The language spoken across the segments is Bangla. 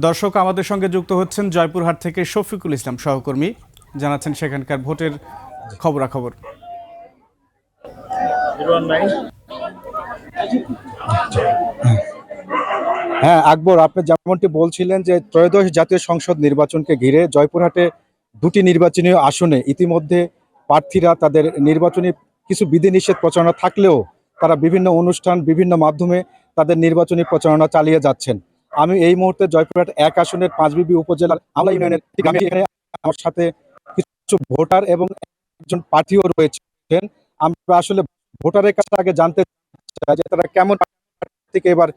দর্শক আমাদের সঙ্গে যুক্ত হচ্ছেন জয়পুরহাট থেকে শফিকুল ইসলাম সহকর্মী, জানাচ্ছেন সেখানকার ভোটের খবরাখবর। হ্যাঁ আকবর, আপনি যেমনটি বলছিলেন যে ত্রয়োদশ জাতীয় সংসদ নির্বাচনকে ঘিরে জয়পুরহাটে দুটি নির্বাচনী আসনে ইতিমধ্যে প্রার্থীরা তাদের নির্বাচনী কিছু বিধিনিষেধ প্রচারণা থাকলেও তারা বিভিন্ন অনুষ্ঠান বিভিন্ন মাধ্যমে তাদের নির্বাচনী প্রচারণা চালিয়ে যাচ্ছেন। আমি এই মুহূর্তে জয়পুরহাট ১ আসনের পাঁচবিবি উপজেলার আমলা ইউনিয়নের এখানে আমার সাথে কিছু ভোটার এবং একজন প্রার্থীও রয়েছেন। আমরা আসলে ভোটারের কাছে আগে জানতে চাই যে তারা কেমন থেকে এবার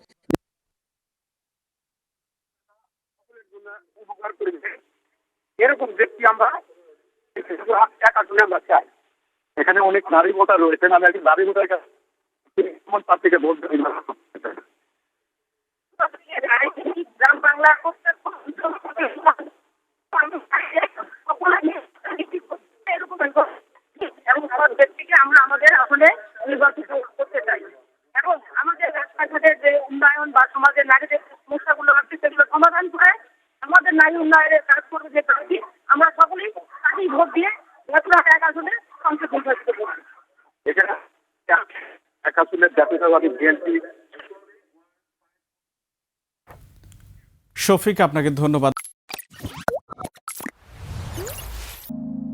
উপকার করবে এরকম ব্যক্তি আমরা এক আসনে আমরা চাই। এখানে অনেক নারী ভোটার রয়েছেন, আমি একজন নারী ভোটার কাছে প্রার্থীকে ভোট গ্রাম বাংলা এবং আমার ব্যক্তিকে আমরা আমাদের আসলে নির্বাচিত করতে চাই এবং আমাদের রাস্তাঘাটের যে উন্নয়ন বা সমাজের নারীদের সমস্যাগুলো আছে সেগুলো সমাধান করে আমাদের নারী উন্নয়নের কাজ করবে যে প্রার্থী, আমরা সকলেই তাকেই ভোট দিয়ে জয়পুরহাট ১ আসনে সংসদ নির্বাচিত করব। এখানে ১ আসনের জাতীয়তাবাদী বিএনপি। শফিক, আপনাকে ধন্যবাদ।